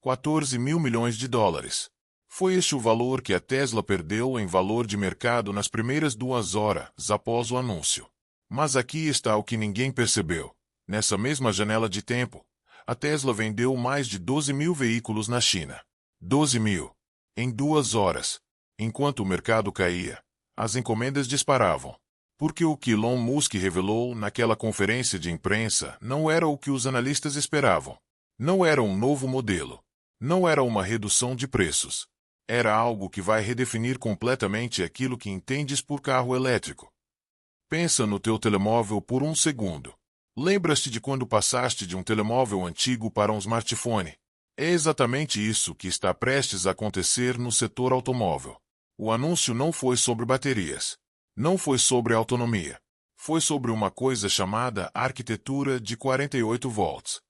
14 mil milhões de dólares. Foi este o valor que a Tesla perdeu em valor de mercado nas primeiras 2 horas após o anúncio. Mas aqui está o que ninguém percebeu. Nessa mesma janela de tempo, a Tesla vendeu mais de 12 mil veículos na China. 12 mil. Em 2 horas. Enquanto o mercado caía, as encomendas disparavam. Porque o que Elon Musk revelou naquela conferência de imprensa não era o que os analistas esperavam. Não era um novo modelo. Não era uma redução de preços. Era algo que vai redefinir completamente aquilo que entendes por carro elétrico. Pensa no teu telemóvel por um segundo. Lembras-te de quando passaste de um telemóvel antigo para um smartphone? É exatamente isso que está prestes a acontecer no setor automóvel. O anúncio não foi sobre baterias. Não foi sobre autonomia. Foi sobre uma coisa chamada arquitetura de 48 volts.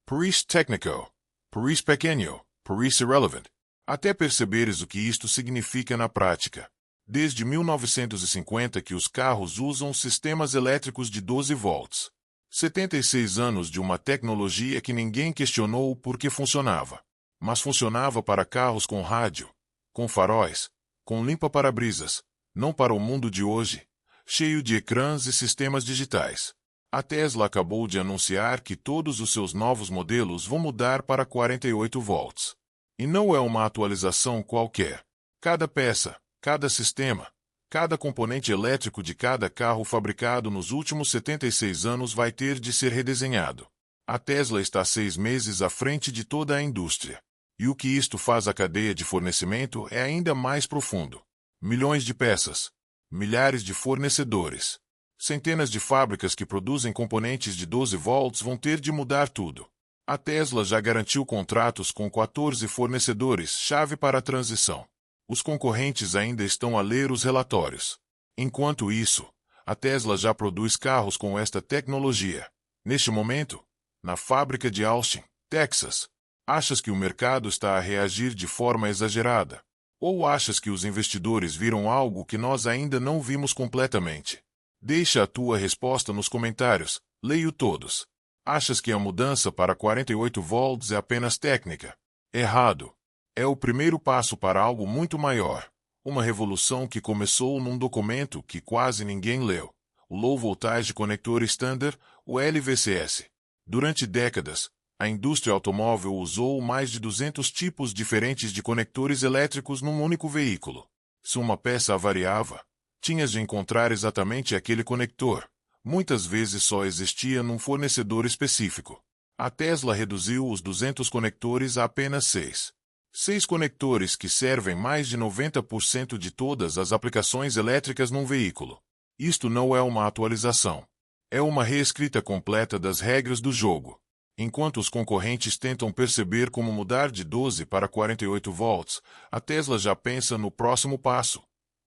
Por isso técnico, por isso pequeno, por isso irrelevant. Até perceberes o que isto significa na prática. Desde 1950 que os carros usam sistemas elétricos de 12 volts. 76 anos de uma tecnologia que ninguém questionou por que funcionava. Mas funcionava para carros com rádio, com faróis, com limpa-para-brisas, não para o mundo de hoje, cheio de ecrãs e sistemas digitais. A Tesla acabou de anunciar que todos os seus novos modelos vão mudar para 48 volts. E não é uma atualização qualquer. Cada peça, cada sistema, cada componente elétrico de cada carro fabricado nos últimos 76 anos vai ter de ser redesenhado. A Tesla está 6 meses à frente de toda a indústria. E o que isto faz à cadeia de fornecimento é ainda mais profundo. Milhões de peças, milhares de fornecedores, centenas de fábricas que produzem componentes de 12 volts vão ter de mudar tudo. A Tesla já garantiu contratos com 14 fornecedores-chave para a transição. Os concorrentes ainda estão a ler os relatórios. Enquanto isso, a Tesla já produz carros com esta tecnologia. Neste momento, na fábrica de Austin, Texas. Achas que o mercado está a reagir de forma exagerada? Ou achas que os investidores viram algo que nós ainda não vimos completamente? Deixa a tua resposta nos comentários, leio todos. Achas que a mudança para 48 volts é apenas técnica? Errado. É o primeiro passo para algo muito maior. Uma revolução que começou num documento que quase ninguém leu. O Low Voltage Connector Standard, o LVCS. Durante décadas, a indústria automóvel usou mais de 200 tipos diferentes de conectores elétricos num único veículo. Se uma peça avariava, tinhas de encontrar exatamente aquele conector. Muitas vezes só existia num fornecedor específico. A Tesla reduziu os 200 conectores a apenas 6. 6 conectores que servem mais de 90% de todas as aplicações elétricas num veículo. Isto não é uma atualização. É uma reescrita completa das regras do jogo. Enquanto os concorrentes tentam perceber como mudar de 12 para 48 volts, a Tesla já pensa no próximo passo.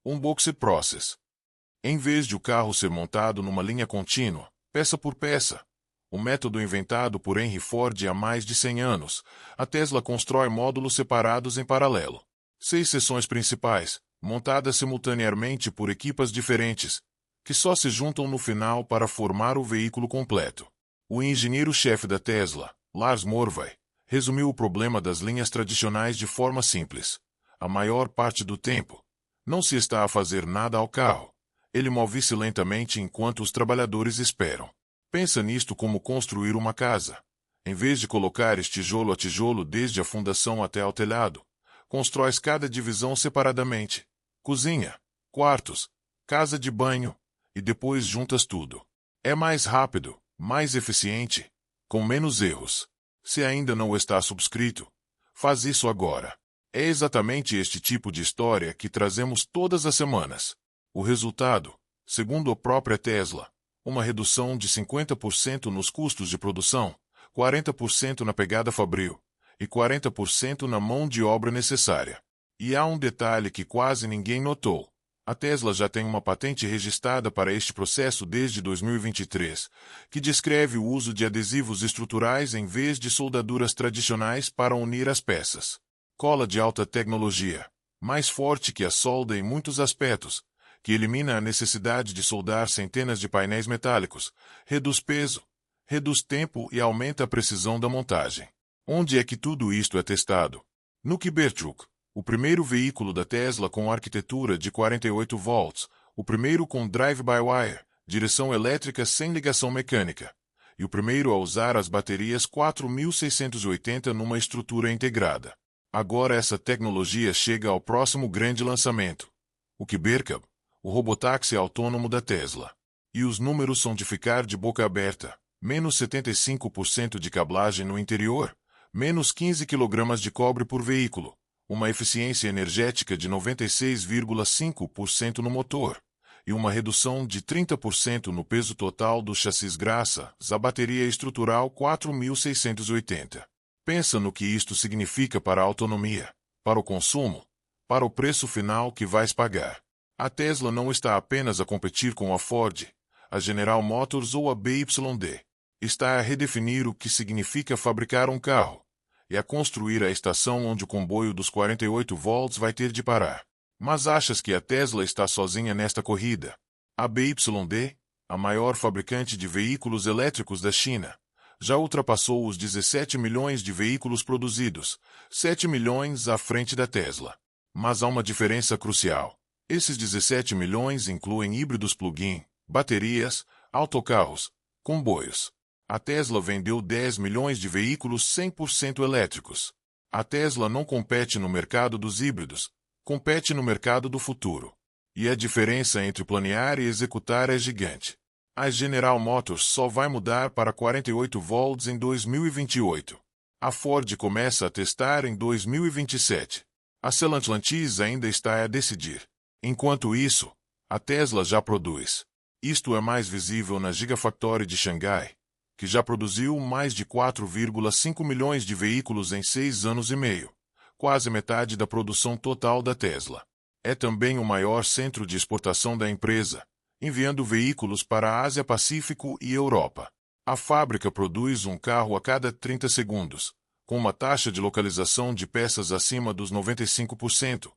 Um box process. Em vez de o carro ser montado numa linha contínua, peça por peça, o método inventado por Henry Ford há mais de 100 anos, a Tesla constrói módulos separados em paralelo. 6 seções principais, montadas simultaneamente por equipas diferentes, que só se juntam no final para formar o veículo completo. O engenheiro-chefe da Tesla, Lars Morvai, resumiu o problema das linhas tradicionais de forma simples. A maior parte do tempo, não se está a fazer nada ao carro. Ele move-se lentamente enquanto os trabalhadores esperam. Pensa nisto como construir uma casa. Em vez de colocares tijolo a tijolo desde a fundação até ao telhado, constróis cada divisão separadamente. Cozinha, quartos, casa de banho, e depois juntas tudo. É mais rápido, mais eficiente, com menos erros. Se ainda não está subscrito, faz isso agora. É exatamente este tipo de história que trazemos todas as semanas. O resultado, segundo a própria Tesla, uma redução de 50% nos custos de produção, 40% na pegada fabril e 40% na mão de obra necessária. E há um detalhe que quase ninguém notou. A Tesla já tem uma patente registrada para este processo desde 2023, que descreve o uso de adesivos estruturais em vez de soldaduras tradicionais para unir as peças. Cola de alta tecnologia, mais forte que a solda em muitos aspectos, que elimina a necessidade de soldar centenas de painéis metálicos, reduz peso, reduz tempo e aumenta a precisão da montagem. Onde é que tudo isto é testado? No Cybertruck, o primeiro veículo da Tesla com arquitetura de 48 volts, o primeiro com drive-by-wire, direção elétrica sem ligação mecânica, e o primeiro a usar as baterias 4680 numa estrutura integrada. Agora essa tecnologia chega ao próximo grande lançamento, o Cybercab, o robotáxi autônomo da Tesla. E os números são de ficar de boca aberta, menos 75% de cablagem no interior, menos 15 kg de cobre por veículo, uma eficiência energética de 96,5% no motor, e uma redução de 30% no peso total do chassis graças à bateria estrutural 4680. Pensa no que isto significa para a autonomia, para o consumo, para o preço final que vais pagar. A Tesla não está apenas a competir com a Ford, a General Motors ou a BYD. Está a redefinir o que significa fabricar um carro e a construir a estação onde o comboio dos 48 volts vai ter de parar. Mas achas que a Tesla está sozinha nesta corrida? A BYD, a maior fabricante de veículos elétricos da China, já ultrapassou os 17 milhões de veículos produzidos, 7 milhões à frente da Tesla. Mas há uma diferença crucial. Esses 17 milhões incluem híbridos plug-in, baterias, autocarros, comboios. A Tesla vendeu 10 milhões de veículos 100% elétricos. A Tesla não compete no mercado dos híbridos, compete no mercado do futuro. E a diferença entre planear e executar é gigante. A General Motors só vai mudar para 48 volts em 2028. A Ford começa a testar em 2027. A Stellantis ainda está a decidir. Enquanto isso, a Tesla já produz. Isto é mais visível na Gigafactory de Xangai, que já produziu mais de 4,5 milhões de veículos em 6 anos e meio, quase metade da produção total da Tesla. É também o maior centro de exportação da empresa, enviando veículos para a Ásia-Pacífico e Europa. A fábrica produz um carro a cada 30 segundos, com uma taxa de localização de peças acima dos 95%,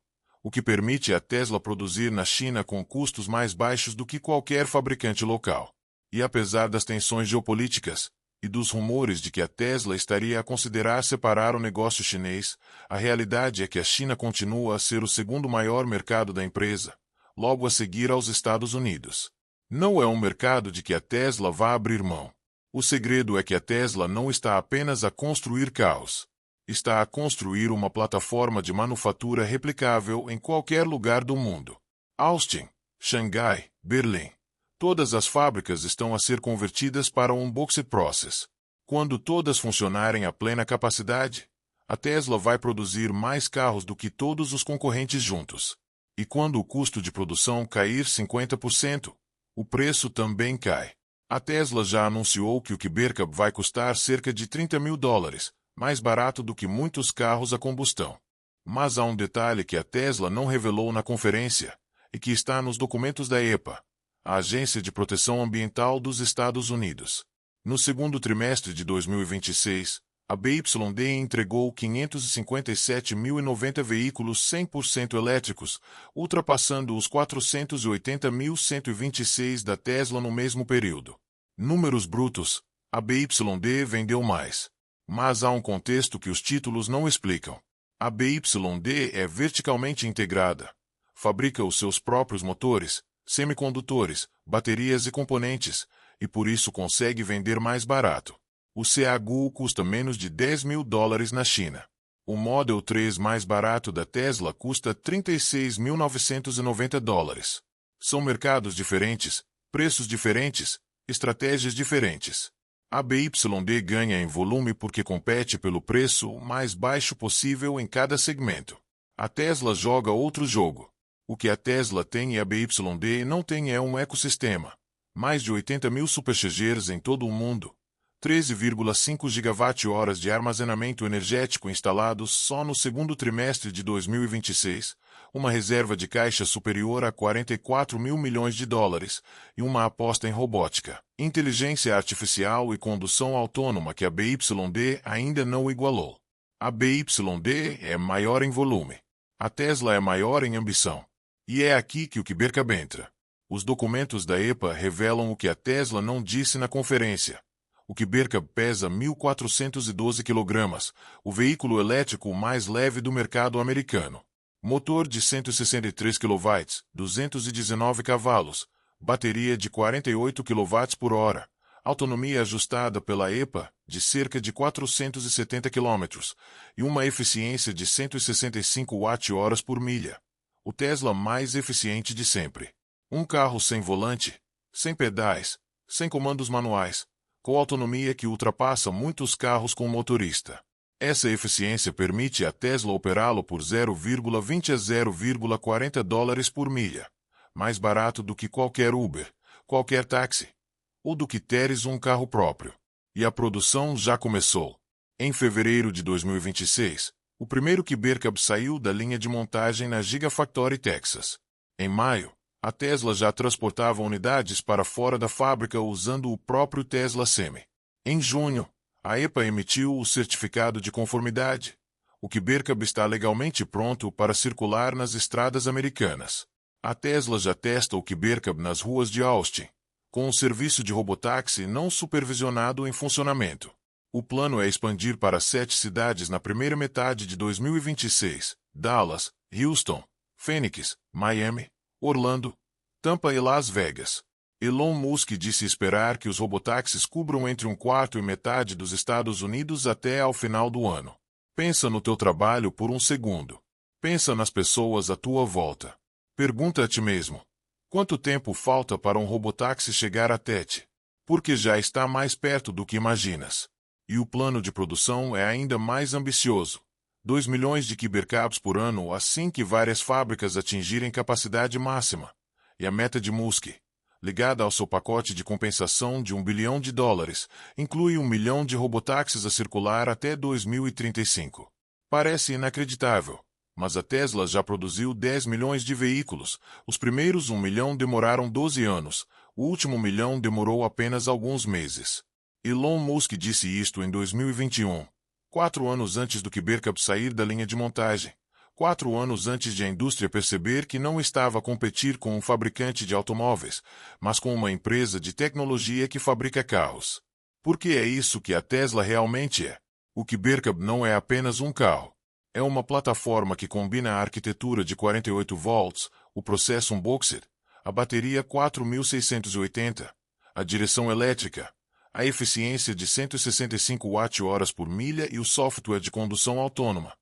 o que permite a Tesla produzir na China com custos mais baixos do que qualquer fabricante local. E apesar das tensões geopolíticas e dos rumores de que a Tesla estaria a considerar separar o negócio chinês, a realidade é que a China continua a ser o segundo maior mercado da empresa, logo a seguir aos Estados Unidos. Não é um mercado de que a Tesla vá abrir mão. O segredo é que a Tesla não está apenas a construir carros. Está a construir uma plataforma de manufatura replicável em qualquer lugar do mundo. Austin, Xangai, Berlim. Todas as fábricas estão a ser convertidas para um Unboxed Process. Quando todas funcionarem a plena capacidade, a Tesla vai produzir mais carros do que todos os concorrentes juntos. E quando o custo de produção cair 50%, o preço também cai. A Tesla já anunciou que o Cybercab vai custar cerca de $30 mil, mais barato do que muitos carros a combustão. Mas há um detalhe que a Tesla não revelou na conferência, e que está nos documentos da EPA, a Agência de Proteção Ambiental dos Estados Unidos. No segundo trimestre de 2026, a BYD entregou 557.090 veículos 100% elétricos, ultrapassando os 480.126 da Tesla no mesmo período. Números brutos, a BYD vendeu mais. Mas há um contexto que os títulos não explicam. A BYD é verticalmente integrada. Fabrica os seus próprios motores, semicondutores, baterias e componentes, e por isso consegue vender mais barato. O CAGU custa menos de $10 mil na China. O Model 3 mais barato da Tesla custa $36.990. São mercados diferentes, preços diferentes, estratégias diferentes. A BYD ganha em volume porque compete pelo preço mais baixo possível em cada segmento. A Tesla joga outro jogo. O que a Tesla tem e a BYD não tem é um ecossistema. Mais de 80 mil superchargers em todo o mundo. 13,5 gigawatt-horas de armazenamento energético instalados só no segundo trimestre de 2026, uma reserva de caixa superior a $44 mil milhões e uma aposta em robótica, inteligência artificial e condução autônoma que a BYD ainda não igualou. A BYD é maior em volume. A Tesla é maior em ambição. E é aqui que o Cybercab entra. Os documentos da EPA revelam o que a Tesla não disse na conferência. O Cybercab pesa 1.412 kg, o veículo elétrico mais leve do mercado americano. Motor de 163 kW, 219 cavalos, bateria de 48 kWh, autonomia ajustada pela EPA de cerca de 470 km e uma eficiência de 165 Wh por milha. O Tesla mais eficiente de sempre. Um carro sem volante, sem pedais, sem comandos manuais, com autonomia que ultrapassa muitos carros com motorista. Essa eficiência permite a Tesla operá-lo por 0,20 a 0,40 dólares por milha, mais barato do que qualquer Uber, qualquer táxi, ou do que teres um carro próprio. E a produção já começou. Em fevereiro de 2026, o primeiro Cybercab saiu da linha de montagem na Gigafactory, Texas. Em maio, a Tesla já transportava unidades para fora da fábrica usando o próprio Tesla Semi. Em junho, a EPA emitiu o certificado de conformidade. O Cybercab está legalmente pronto para circular nas estradas americanas. A Tesla já testa o Cybercab nas ruas de Austin, com um serviço de robotáxi não supervisionado em funcionamento. O plano é expandir para 7 cidades na primeira metade de 2026: Dallas, Houston, Phoenix, Miami, Orlando, Tampa e Las Vegas. Elon Musk disse esperar que os robotáxis cubram entre um quarto e metade dos Estados Unidos até ao final do ano. Pensa no teu trabalho por um segundo. Pensa nas pessoas à tua volta. Pergunta a ti mesmo: quanto tempo falta para um robotáxi chegar até ti? Porque já está mais perto do que imaginas. E o plano de produção é ainda mais ambicioso. 2 milhões de Cybercabs por ano assim que várias fábricas atingirem capacidade máxima. E a meta de Musk, ligada ao seu pacote de compensação de $1 bilhão, inclui 1 milhão de robotáxis a circular até 2035. Parece inacreditável, mas a Tesla já produziu 10 milhões de veículos. Os primeiros 1 milhão demoraram 12 anos, o último 1 milhão demorou apenas alguns meses. Elon Musk disse isto em 2021, 4 anos antes do Cybercab sair da linha de montagem, 4 anos antes de a indústria perceber que não estava a competir com um fabricante de automóveis, mas com uma empresa de tecnologia que fabrica carros. Porque é isso que a Tesla realmente é. O Cybercab não é apenas um carro. É uma plataforma que combina a arquitetura de 48 volts, o processo Unboxed, a bateria 4680, a direção elétrica, a eficiência de 165 Wh por milha e o software de condução autônoma.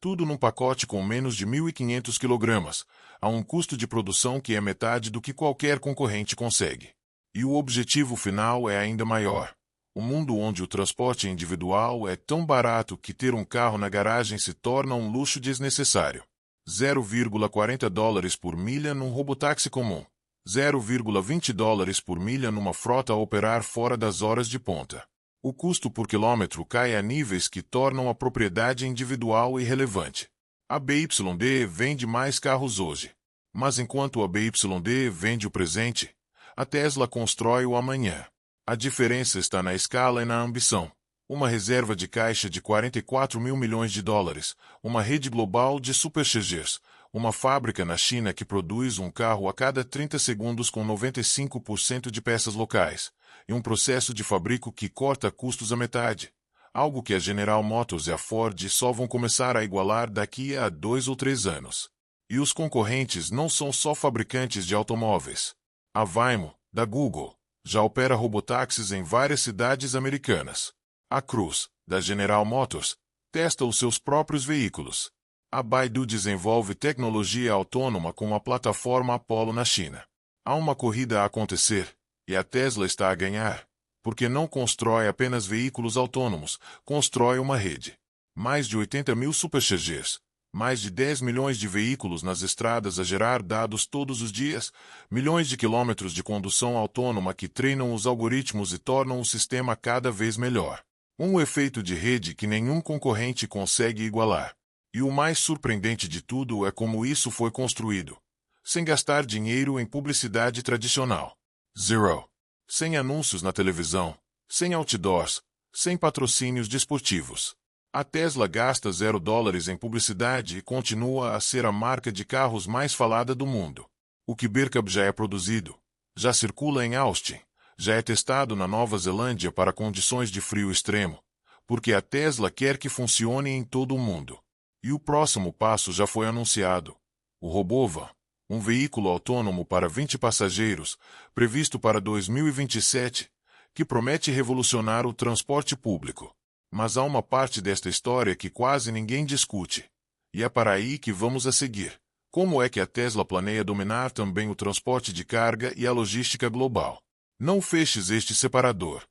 Tudo num pacote com menos de 1.500 kg, a um custo de produção que é metade do que qualquer concorrente consegue. E o objetivo final é ainda maior. Um mundo onde o transporte individual é tão barato que ter um carro na garagem se torna um luxo desnecessário. 0,40 dólares por milha num robotáxi comum. 0,20 dólares por milha numa frota a operar fora das horas de ponta. O custo por quilômetro cai a níveis que tornam a propriedade individual irrelevante. A BYD vende mais carros hoje. Mas enquanto a BYD vende o presente, a Tesla constrói o amanhã. A diferença está na escala e na ambição. Uma reserva de caixa de 44 mil milhões de dólares, uma rede global de superchargers, uma fábrica na China que produz um carro a cada 30 segundos com 95% de peças locais, e um processo de fabrico que corta custos à metade. Algo que a General Motors e a Ford só vão começar a igualar daqui a 2 ou 3 anos. E os concorrentes não são só fabricantes de automóveis. A Waymo, da Google, já opera robotáxis em várias cidades americanas. A Cruise, da General Motors, testa os seus próprios veículos. A Baidu desenvolve tecnologia autônoma com a plataforma Apollo na China. Há uma corrida a acontecer, e a Tesla está a ganhar, porque não constrói apenas veículos autônomos, constrói uma rede. Mais de 80 mil superchargers, mais de 10 milhões de veículos nas estradas a gerar dados todos os dias, milhões de quilômetros de condução autônoma que treinam os algoritmos e tornam o sistema cada vez melhor. Um efeito de rede que nenhum concorrente consegue igualar. E o mais surpreendente de tudo é como isso foi construído. Sem gastar dinheiro em publicidade tradicional. Zero. Sem anúncios na televisão, sem outdoors, sem patrocínios desportivos. A Tesla gasta $0 em publicidade e continua a ser a marca de carros mais falada do mundo. O Cybercab já é produzido, já circula em Austin, Já é testado na Nova Zelândia para condições de frio extremo, porque a Tesla quer que funcione em todo o mundo. E o próximo passo já foi anunciado. O Robovan, um veículo autônomo para 20 passageiros, previsto para 2027, que promete revolucionar o transporte público. Mas há uma parte desta história que quase ninguém discute. E é para aí que vamos a seguir. Como é que a Tesla planeia dominar também o transporte de carga e a logística global? Não feches este separador.